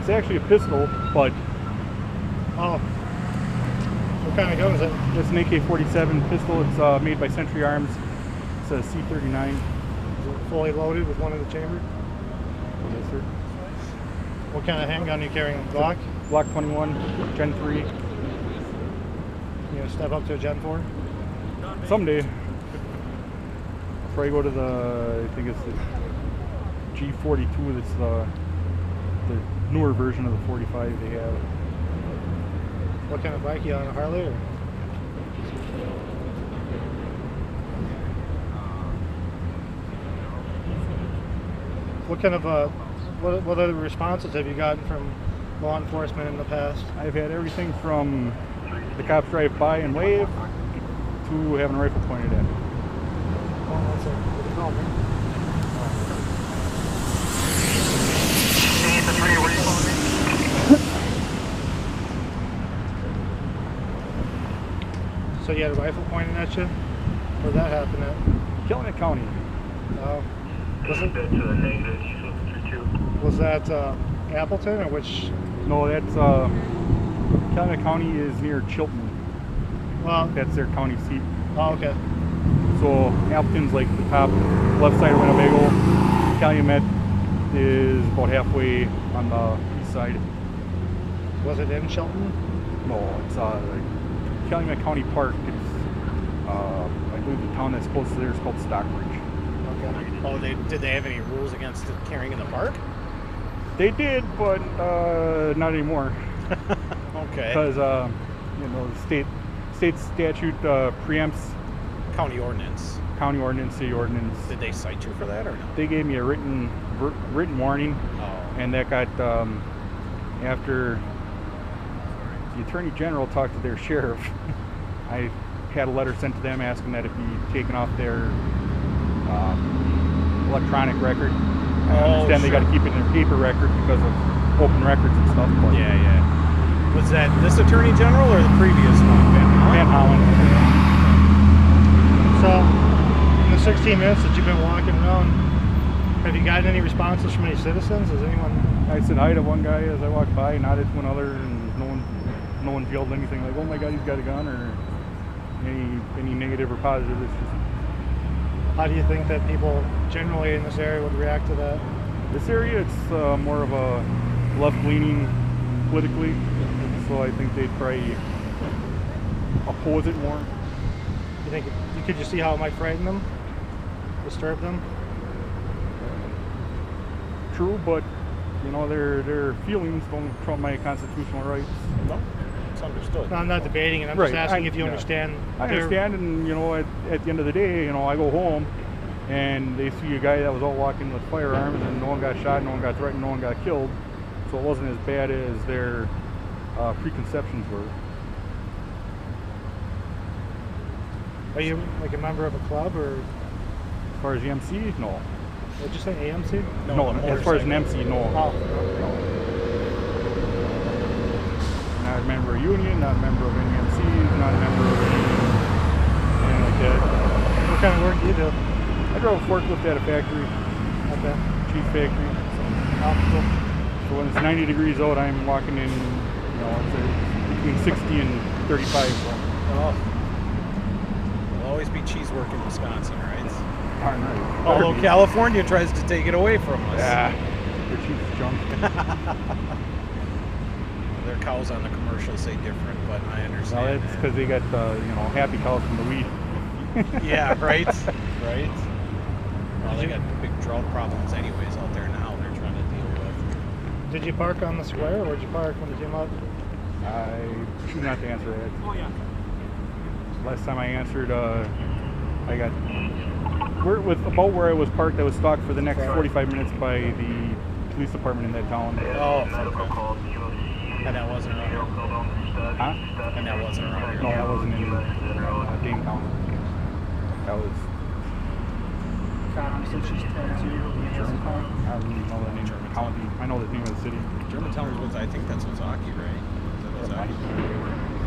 It's actually a pistol, but Oh. What kind of gun is it? it's an AK-47 pistol. It's made by Century Arms. It's a C39. Is it fully loaded with one in the chamber? Yes, sir. What kind of handgun are you carrying? Glock? Glock 21, Gen 3. You gonna step up to a Gen 4? Someday. I'll probably go to I think it's the G42. That's the newer version of the 45 they have. What kind of bike you on, a Harley or? What kind of what other responses have you gotten from law enforcement in the past? I've had everything from the cops drive by and wave to having a rifle pointed at me. Oh, that's what they call me. So you had a rifle pointed at you? Where'd that happen at? Killing County. Was that Appleton or which? No, that's Calumet County is near Chilton. Well, That's their county seat. oh, okay. So Appleton's like the top left side of Winnebago. Calumet is about halfway on the east side. Was it in Shelton? No, it's Calumet County Park. It's I believe the town that's close to there is called Stockbridge. Okay. Oh, did they have any rules against carrying in the park? They did, but not anymore. Okay. Because the state statute preempts County ordinance. county ordinance, city ordinance. Did they cite you for that or no? They gave me a written warning, Oh. and that got after the Attorney General talked to their sheriff. I had a letter sent to them asking that it be taken off their electronic record. I understand they got to keep it in their paper record because of open records and stuff. But Yeah. Was that this Attorney General or the previous one? Van Hollen. So, in the 16 minutes that you've been walking around, have you gotten any responses from any citizens? Has anyone? I said hi to one guy as I walked by, nodded to another, and no one yelled anything like, "Oh my God, he's got a gun," or any negative or positive. It's just How do you think that people generally in this area would react to that? this area. It's more of a left-leaning politically, so I think they'd probably oppose it more. You think could you see how it might frighten them, disturb them? True, but their feelings don't trump my constitutional rights. No, it's understood. No, I'm not debating it. I'm Right, just asking I- if you yeah. understand. I understand, and at the end of the day, I go home, and they see a guy that was out walking with firearms, and no one got shot, no one got threatened, no one got killed, so it wasn't as bad as their preconceptions were. Are you like a member of a club or? As far as the MC, no. Did you say AMC? No, as far as an MC, no. Oh. Not a member of union, not a member of any MCs, not a member of anything like that. What kind of work do you do? I drove a forklift at a factory, Okay. cheese factory. So when it's 90 degrees out, I'm walking in, it's between 60 and 35. So. Oh. There'll always be cheese work in Wisconsin, right? Darn right. Although California tries to take it away from us. Yeah, their cheese is junk. Their cows on the commercial say different, but I Well, understand. that's because they got happy cows from the wheat. Yeah, right. Right. Well, they got big drought problems anyways out there now. They're trying to deal with. Did you park on the square, or where'd you park when you came up? I choose not to answer that. Oh yeah. Last time I answered, I got about where I was parked. I was stalked for the next 45 minutes by the police department in that town. Oh, okay. And that wasn't around here. Huh? And that wasn't around here. No, that wasn't in Dane County. That was So she's 22. Germantown. I don't even know the name of the county. I know the name of the city. Germantown was, I think that's Ozaki, right? Is that Ozaki?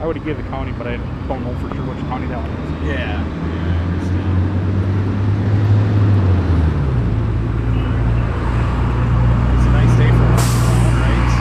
I would have given the county, but I don't know for sure which county that one is. Yeah, I understand. It's a nice day for walking around, right?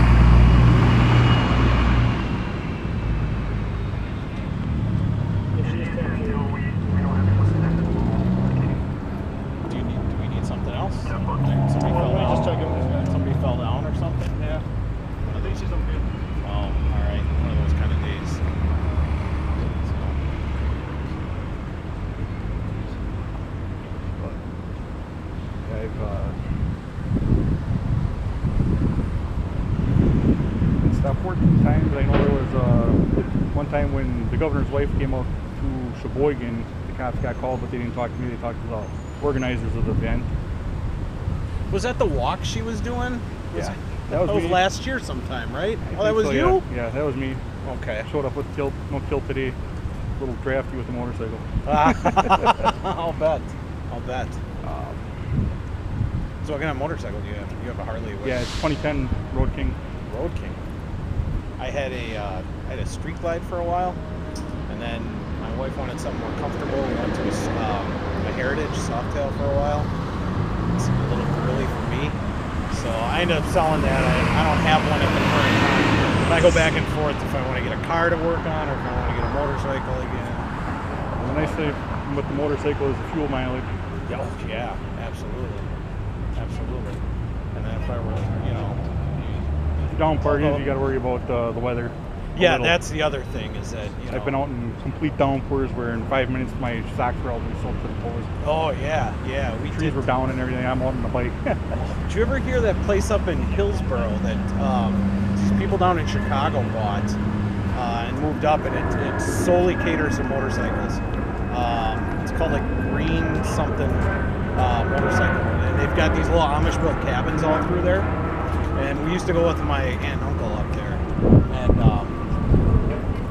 14 times. I know there was one time when the governor's wife came up to Sheboygan, the cops got called, but they didn't talk to me. They talked to the organizers of the event. Was that the walk she was doing? Yeah, That was me. last year sometime, right? I Oh, that think was so, you? Yeah, that was me. Okay. Showed up with kilt, no kilt today. A little drafty with the motorcycle. I'll bet. I'll bet. So what kind of motorcycle do you have? You have a Harley? Yeah, it's 2010 Road King. Road King. I had a Street Glide for a while, and then my wife wanted something more comfortable. We went to a Heritage Softail for a while. It's a little girly for me, so I ended up selling that. I don't have one at the current time. But I go back and forth if I want to get a car to work on or if I want to get a motorcycle again. And the nice thing with the motorcycle is the fuel mileage. Oh, yeah, absolutely. Absolutely. And then if I were, The down part is you got to worry about the weather. Yeah, that's the other thing is that, I've been out in complete downpours where in 5 minutes my socks were all been soaked to the toes. Oh, yeah. We Trees were down and everything. I'm out on the bike. Did you ever hear that place up in Hillsboro that these people down in Chicago bought and moved up, and it solely caters to motorcycles. It's called like Green something motorcycle, and they've got these little Amish built cabins all through there. And we used to go with my aunt and uncle up there,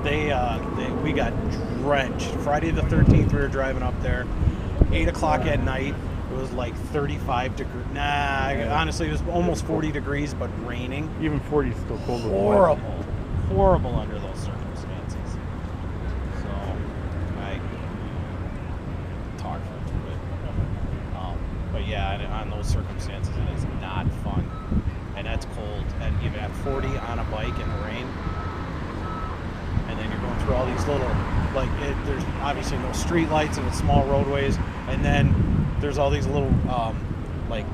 and we got drenched. Friday the 13th, we were driving up there. 8 o'clock at night. It was like 35 degrees. Honestly, it was almost 40 degrees, but raining. Even 40 is still cold. Horrible under those circumstances. So I talk for a little bit, but yeah, on those circumstances, it is not fun, and that's cold. And you've got 40 on a bike in the rain, and then you're going through all these little, there's obviously no street lights and it's small roadways, and then there's all these little like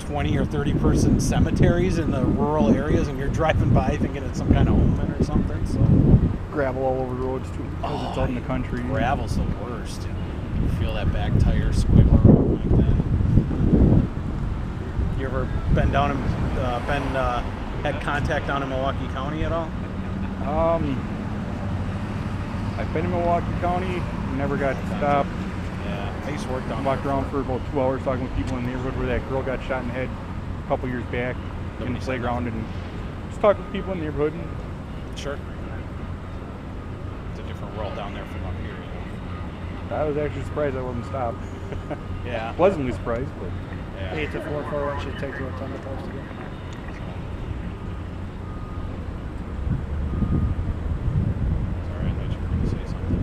20 or 30 person cemeteries in the rural areas, and you're driving by thinking it's some kind of omen or something. So Gravel all over the roads too, because it's out in the country. Gravel's the worst. You feel that back tire squiggle around like that. You ever been down in had contact down in Milwaukee County at all? I've been in Milwaukee County, never got stopped. Yeah, I used to work down Walked around for about 2 hours talking with people in the neighborhood where that girl got shot in the head a couple years back in the playground, and just talk with people in the neighborhood. And Sure. It's a different world down there from up here. I was actually surprised I wasn't stopped. Yeah. Pleasantly surprised, but Yeah. 8 to 4 should take to a ton of posts to get. Sorry, I thought you were going to say something.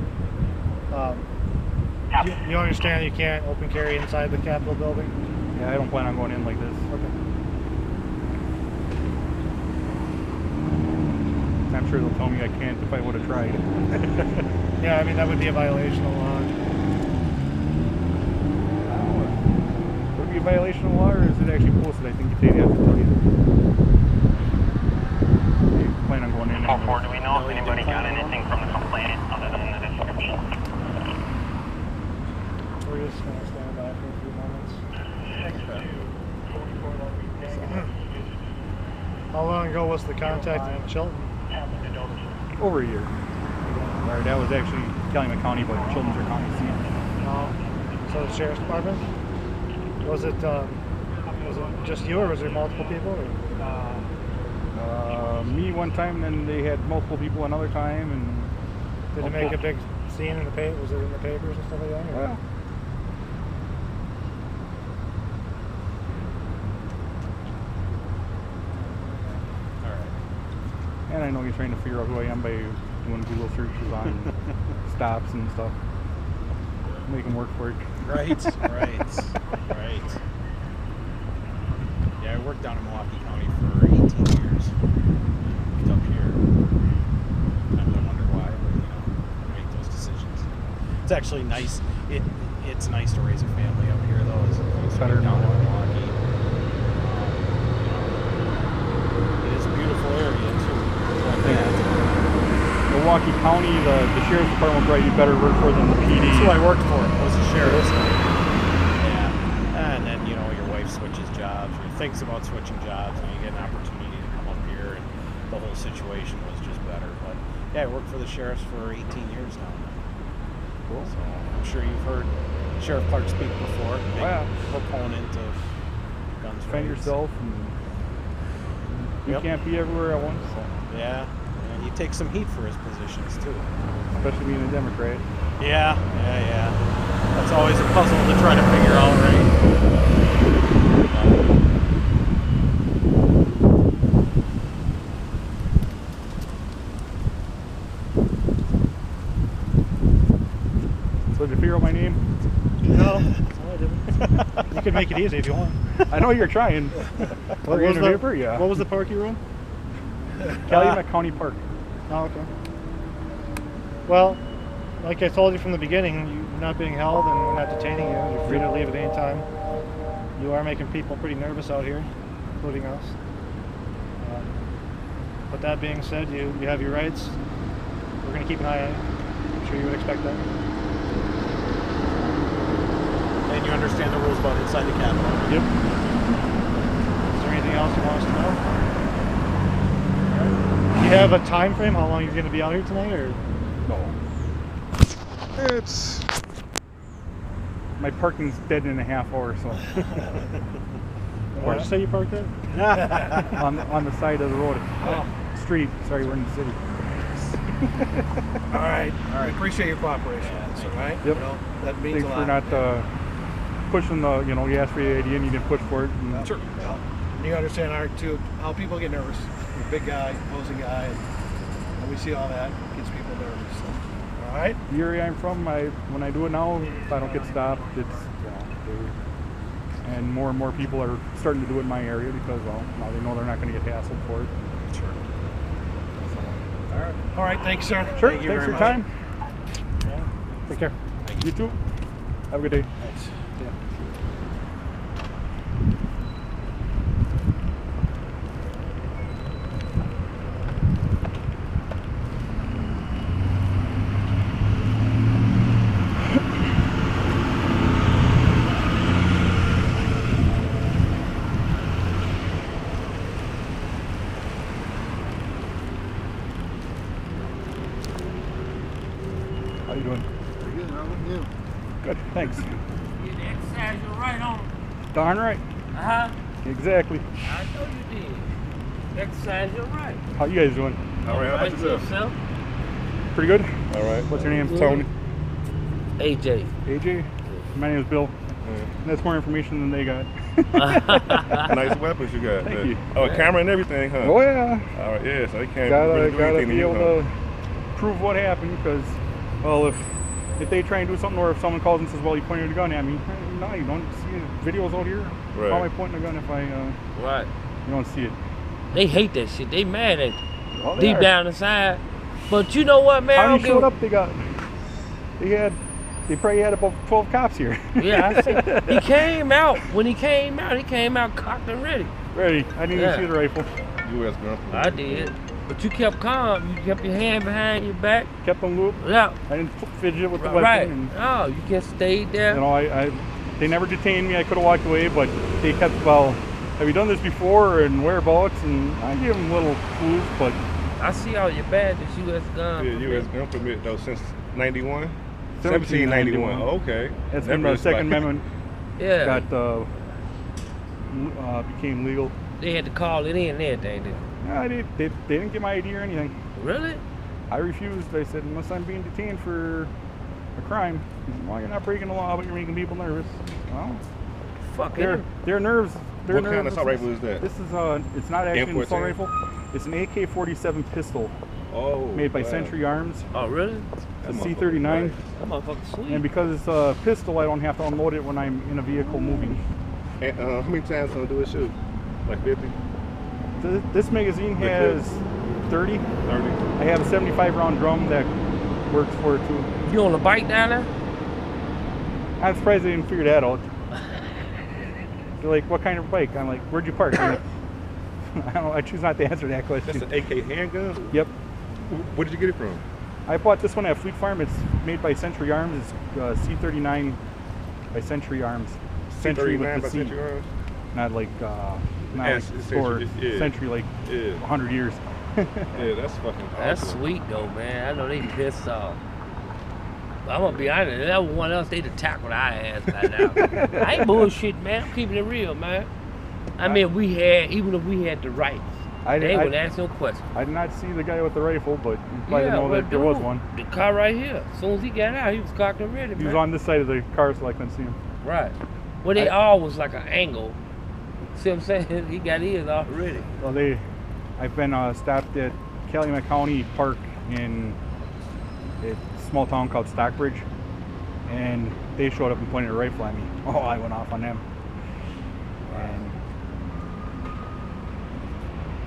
You understand you can't open carry inside the Capitol building? yeah, I don't plan on going in like this. Okay. I'm sure they'll tell me I can't if I would have tried. Yeah, I mean, that would be a violation of law. Would it be a violation of law, or is it actually posted? I think they'd have to tell you. They plan on going in. Call 4, do we know if anybody got anything from the complaint other than the description? We're just going to stand by for a few moments. How long ago was the contact in Chilton? Over a year. Or that was actually Calumet County, but Chilton's our county seat. So the sheriff's department? Was it just you, or was there multiple people? Or? Me one time, then they had multiple people another time, and Did it make a big scene in the paper? Was it in the papers and stuff like that? or- yeah. All right. And I know you're trying to figure out who I am by doing Google searches on stops and stuff. Make them work for it. Right. Yeah, I worked down in Milwaukee County for 18 years. Moved up here. Sometimes I wonder why, but make those decisions. It's actually nice. It's nice to raise a family up here, though, as opposed to Better down in now. Milwaukee. It is a beautiful area too. Milwaukee County, the sheriff's department will probably be better work for than the PD. That's who I worked for. Was a sheriff. Yeah, and then your wife switches jobs or thinks about switching jobs, and you get an opportunity to come up here, and the whole situation situation was just better. But yeah, I worked for the sheriffs for 18 years now. Cool. So I'm sure you've heard Sheriff Clark speak before. Big proponent of guns. Defend yourself, and you can't be everywhere at once. So. Yeah, and he takes some heat for his positions too. Especially being a Democrat. Yeah. That's always a puzzle to try to figure out, right? So did you figure out my name? No, I didn't. You could make it easy if you want. I know you're trying. What was the park you run? Calumet County Park. Oh, okay. Well, like I told you from the beginning, you're not being held and we're not detaining you. You're free to leave at any time. You are making people pretty nervous out here, including us. But that being said, you have your rights. We're going to keep an eye on you. I'm sure you would expect that. And you understand the rules about inside the Capitol. Yep. Is there anything else you want us to know? Do you have a time frame? How long you're going to be out here tonight, or? No. It's My parking's dead in a half hour, so Where'd you say you parked it? on the side of the road. Street. Sorry, we're in the city. all right. We appreciate your cooperation. That's all right. Yep. You know, that means Thanks a for lot. not pushing the, you asked for the ID and you didn't push for it. And Sure. Well, and you understand how people get nervous. You're a big guy, opposing guy, and we see all that. It gets people nervous. So. All right. the area I'm from, when I do it now, if I don't get stopped, it's and more people are starting to do it in my area because now they know they're not going to get hassled for it. Sure. All right. Thanks, sir. Sure. Thank you Thanks very for your much. time. Take care. You too. Have a good day. Thanks. How you doing? Pretty good, how about you? Good. Thanks. You did exercise your right on. Darn right. Uh-huh. Exactly. I know you did. Exercise your right. How you guys doing? All right, how about yourself? Pretty good. All right. What's your name? Tony. AJ. AJ. My name is Bill. That's more information than they got. Nice weapons you got. Thank you. Oh, a camera and everything, huh? Oh yeah. All right, yeah, so they can't Gotta really do anything to be you, able huh? to prove what happened because, well, if they try and do something, or if someone calls and says, well, you pointed a gun at me, no, you don't see videos out here. Right. How am I pointing a gun if I Right. you don't see it? They hate that shit. They mad at you. Well, they Deep are. down inside. But you know what, man? I How don't you showed give- up? They probably had about 12 cops here. Yeah, I see. He came out. When he came out cocked and ready. Ready? I didn't Yeah. even see the rifle. U.S. gun. I did. But you kept calm. You kept your hand behind your back. Kept them looped. Yeah. I didn't fidget with the weapon. Right. And, Oh, you just stayed there. you know, they never detained me. I could have walked away, but they kept, well, have you done this before and whereabouts? And I gave them little clues, but I see all your badges, U.S. gun. Yeah, U.S. gun permit though since 91? 1791. 1791. Okay. that's Never when the Second expired. Amendment Yeah. got became legal. They had to call it in and everything, didn't No, they didn't get my ID or anything. they? Really? I refused. I said, unless I'm being detained for a crime, well, you're not breaking the law, but you're making people nervous. Well, Fuck their it. nerves. Their What kind of nerves. assault rifle is that? This is it's not actually an assault M14? rifle. It's an AK-47 pistol Oh. made by wow. Century Arms. Oh, really? It's That a motherfucker C39. nice. That motherfucker sweet. And because it's a pistol, I don't have to unload it when I'm in a vehicle moving. And how many times gonna do it shoot? Like 50? This magazine The has 30. 30? I have a 75 round drum that works for it too. You on the bike down there? I'm surprised they didn't figure that out. They're like, what kind of bike? I'm like, where'd you park? I'm like, I don't know, I choose not to answer that question. That's an AK handgun? Yep. Where did you get it from? I bought this one at Fleet Farm. It's made by Century Arms. It's C39 by Century Arms. Century C39 with by the C. Century Arms? Not like Yes, like it's store Century, yeah. Century like Yeah. 100 years. Yeah, that's fucking awesome. That's sweet though, man. I know they pissed off. But I'm gonna be honest, if that was one else, they'd have tackled our ass by now. I ain't bullshit, man. I'm keeping it real, man. I mean, even if we had the rights, they wouldn't ask no questions. I did not see the guy with the rifle, but you probably know well, that there was one. The car right here. As soon as he got out, he was cocked and ready, He was man. on this side of the car, so I couldn't see him. Right. Well, they all was like an angle. See what I'm saying? He got his already. Well, I've been stopped at Calumet County Park in a small town called Stockbridge, and they showed up and pointed a rifle at me. Oh, I went off on them. And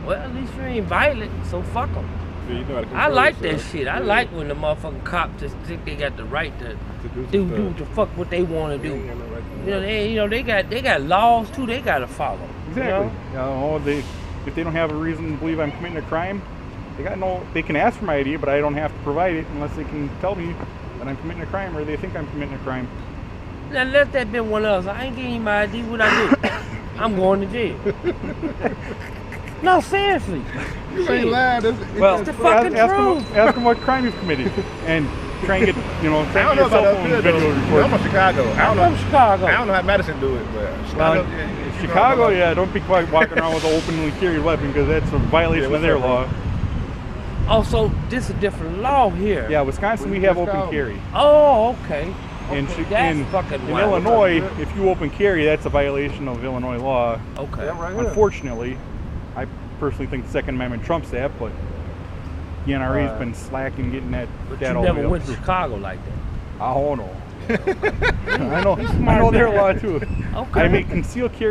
Well, at least you ain't violent, so fuck them. Yeah, you know how to I control like that yourself. shit. I Yeah. like when the motherfucking cops just think they got the right to do do the fuck what they want to They do. ain't got no right to You know, they got laws too. They gotta follow. exactly. If they don't have a reason to believe I'm committing a crime, they can ask for my ID, but I don't have to provide it unless they can tell me that I'm committing a crime or they think I'm committing a crime. Now let that be one else. I ain't giving you my ID. What I do? I'm going to jail. No, seriously. You ain't lying. Well, the fucking truth. ask them what crime you've committed, and try and get I try don't and know get your about cell up phone here video though. recorded. I'm from Chicago. I I'm don't from know. Chicago. I don't know how Madison do it, but Well, Chicago. Yeah, you know Chicago, about- yeah, don't be quite walking around with an openly carried weapon because that's a violation Yeah, of their what's up, law. Oh, so this is a different law here. Yeah, Wisconsin, we have open carry. Oh, okay. In, Okay, Chi- that's in, fucking in wild. Illinois, if you open carry, that's a violation of Illinois law. Okay. Yeah, right here. Unfortunately, I personally think the Second Amendment trumps that, but the NRA's been slacking getting that But that you all the never way up went to through. Chicago like that. I don't know. I know their law too. Okay. I mean, concealed carry